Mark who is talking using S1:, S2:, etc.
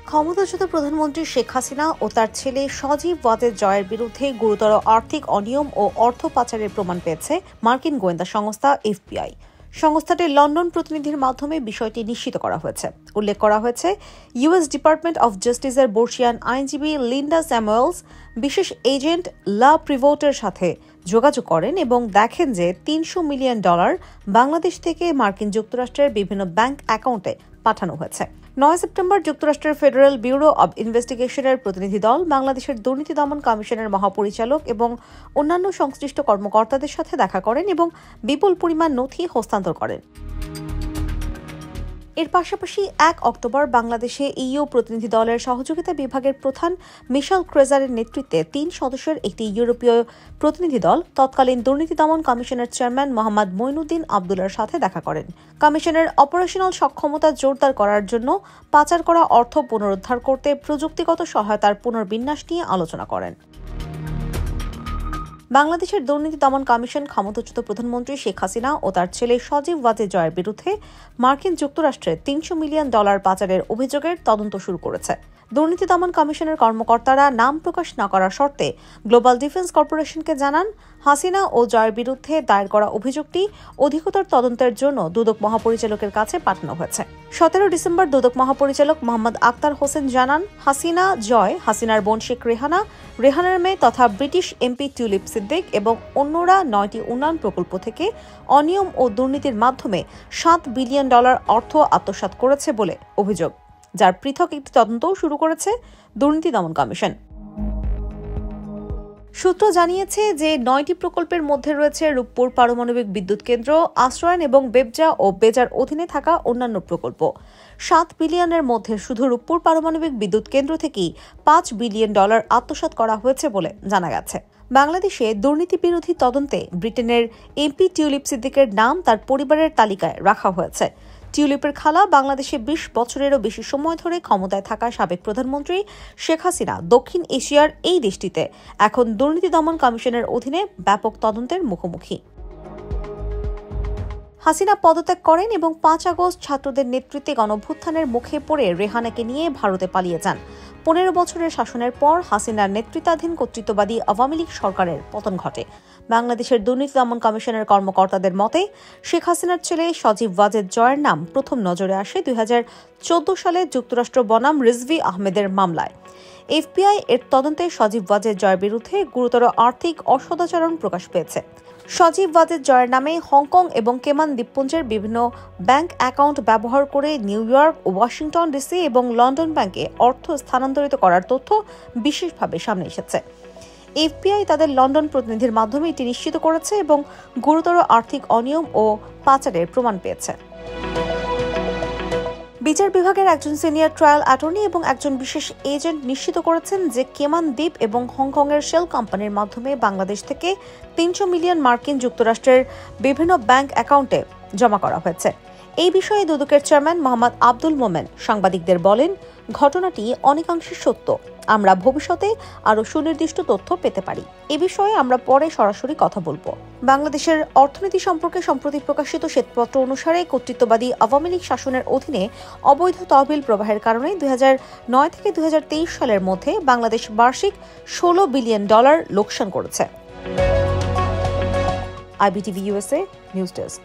S1: ক্ষমতাচ্যুত প্রধানমন্ত্রী শেখ হাসিনা ও তার ছেলে সজীব ওয়াজেদ জয়ের বিরুদ্ধে গুরুতর আর্থিক অনিয়ম ও অর্থ পাচারের প্রমাণ পেয়েছে মার্কিন গোয়েন্দা সংস্থা এফবিআই। সংস্থাটির লন্ডন প্রতিনিধির মাধ্যমে বিষয়টি নিশ্চিত করা হয়েছে। উল্লেখ করা হয়েছে, ইউএস ডিপার্টমেন্ট অব জাস্টিসের বর্ষিয়ান আইনজীবী লিন্ডা স্যামুয়েলস বিশেষ এজেন্ট লা প্রিভোটের সাথে যোগাযোগ করেন এবং দেখেন যে $300 মিলিয়ন বাংলাদেশ থেকে মার্কিন যুক্তরাষ্ট্রের বিভিন্ন ব্যাংক অ্যাকাউন্টে পাঠানো হয়েছে। 9 সেপ্টেম্বর যুক্তরাষ্ট্রের ফেডারেল ব্যুরো অব ইনভেস্টিগেশনের প্রতিনিধি দল বাংলাদেশের দুর্নীতি দমন কমিশনের মহাপরিচালক এবং অন্যান্য সংশ্লিষ্ট কর্মকর্তাদের সাথে দেখা করেন এবং বিপুল পরিমাণ নথি হস্তান্তর করেন। এর পাশাপাশি 1 অক্টোবর বাংলাদেশে ইইউ প্রতিনিধি দলের সহযোগিতা বিভাগের প্রধান মিশেল ক্রেজারের নেতৃত্বে 3 সদস্যের একটি ইউরোপীয় প্রতিনিধি দল তৎকালীন দুর্নীতি দমন কমিশনের চেয়ারম্যান মোহাম্মদ মঈনুদ্দিন আবদুল্লার সাথে দেখা করেন। কমিশনের অপারেশনাল সক্ষমতা জোরদার করার জন্য পাচার করা অর্থ পুনরুদ্ধার করতে প্রযুক্তিগত সহায়তার পুনর্বিন্যাস নিয়ে আলোচনা করেন। বাংলাদেশের দুর্নীতি দমন কমিশন ক্ষমতাচ্যুত প্রধানমন্ত্রী শেখ হাসিনা ও তার ছেলে সজীব ওয়াজেদ জয়ের বিরুদ্ধে মার্কিন যুক্তরাষ্ট্রে $300 মিলিয়ন পাচারের অভিযোগের তদন্ত শুরু করেছে। দুর্নীতি দমন কমিশনের কর্মকর্তারা নাম প্রকাশ না করার শর্তে গ্লোবাল ডিফেন্স কর্পোরেশনকে জানান, হাসিনা ও জয়ের বিরুদ্ধে দায়ের করা অভিযোগটি অধিকতর তদন্তের জন্য দুদক মহাপরিচালকের কাছে পাঠানো হয়েছে। 17 ডিসেম্বর দুদক মহাপরিচালক মোহাম্মদ আক্তার হোসেন জানান, হাসিনা জয়, হাসিনার বোন শেখ রেহানা, রেহানার মেয়ে তথা ব্রিটিশ এমপি টিউলিপ সিদ্দিক এবং অন্যরা 9টি উন্নয়ন প্রকল্প থেকে অনিয়ম ও দুর্নীতির মাধ্যমে $7 বিলিয়ন অর্থ আত্মসাৎ করেছে বলে অভিযোগ, যার পৃথক একটি তদন্তও শুরু করেছে দুর্নীতি দমন কমিশন। সূত্র জানিয়েছে যে 9টি প্রকল্পের মধ্যে রয়েছে রূপপুর পারমাণবিক বিদ্যুৎ কেন্দ্র, আশ্রয়ন এবং বেবজা ও বেজার অধীনে থাকা অন্যান্য প্রকল্প। $7 বিলিয়নের মধ্যে শুধু রূপপুর পারমাণবিক বিদ্যুৎ কেন্দ্র থেকেই $5 বিলিয়ন আত্মসাৎ করা হয়েছে বলে জানা গেছে। বাংলাদেশে দুর্নীতি বিরোধী তদন্তে ব্রিটেনের এমপি টিউলিপ সিদ্দিকের নাম তার পরিবারের তালিকায় রাখা হয়েছে। টিউলিপের খালা বাংলাদেশে 20 বছরেরও বেশি সময় ধরে ক্ষমতায় থাকা সাবেক প্রধানমন্ত্রী শেখ হাসিনা দক্ষিণ এশিয়ার এই দেশটিতে এখন দুর্নীতি দমন কমিশনের অধীনে ব্যাপক তদন্তের মুখোমুখি। হাসিনা পদত্যাগ করেন এবং 5 আগস্ট ছাত্রদের নেতৃত্বে গণঅভ্যুত্থানের মুখে পড়ে রেহানাকে নিয়ে ভারতে পালিয়ে যান। 15 বছরের শাসনের পর হাসিনার নেতৃত্বাধীন কর্তৃত্ববাদী আওয়ামী লীগ সরকারের পতন ঘটে। বাংলাদেশের দুর্নীতি দমন কমিশনের কর্মকর্তাদের মতে, শেখ হাসিনার ছেলে সজীব ওয়াজেদ জয়ের নাম প্রথম নজরে আসে 2014 সালে যুক্তরাষ্ট্র বনাম রিজভী আহমেদের মামলায়। এফবিআই এর তদন্তে সজীব ওয়াজেদ জয়ের বিরুদ্ধে গুরুতর আর্থিক অসদাচরণ প্রকাশ পেয়েছে। সজীব ওয়াজেদ জয়ের নামে হংকং এবং কেমান দ্বীপপুঞ্জের বিভিন্ন ব্যাংক অ্যাকাউন্ট ব্যবহার করে নিউ ইয়র্ক, ওয়াশিংটন ডিসি এবং লন্ডন ব্যাংকে অর্থ স্থানান্তরিত করার তথ্য বিশেষভাবে সামনে এসেছে। এফবিআই তাদের লন্ডন প্রতিনিধির মাধ্যমে এটি নিশ্চিত করেছে এবং গুরুতর আর্থিক অনিয়ম ও পাচারের প্রমাণ পেয়েছে। বিচার বিভাগের একজন সিনিয়র ট্রায়াল অ্যাটর্নি এবং একজন বিশেষ এজেন্ট নিশ্চিত করেছেন যে কেমান দ্বীপ এবং হংকংয়ের শেল কোম্পানির মাধ্যমে বাংলাদেশ থেকে $300 মিলিয়ন মার্কিন যুক্তরাষ্ট্রের বিভিন্ন ব্যাংক অ্যাকাউন্টে জমা করা হয়েছে। এই বিষয়ে দুদকের চেয়ারম্যান মোহাম্মদ আব্দুল মোমেন সাংবাদিকদের বলেন, ঘটনাটি অনেকাংশে সত্য। আমরা ভবিষ্যতে আরও সুনির্দিষ্ট তথ্য পেতে পারি। এ বিষয়ে আমরা পরে সরাসরি কথা বলবো। বাংলাদেশের অর্থনীতি সম্পর্কে সম্প্রতি প্রকাশিত শ্বেতপত্র অনুসারে কর্তৃত্ববাদী আওয়ামী লীগ শাসনের অধীনে অবৈধ তহবিল প্রবাহের কারণে 2009 থেকে 2023 সালের মধ্যে বাংলাদেশ বার্ষিক $16 বিলিয়ন লোকসান করেছে। IBTV USA news desk.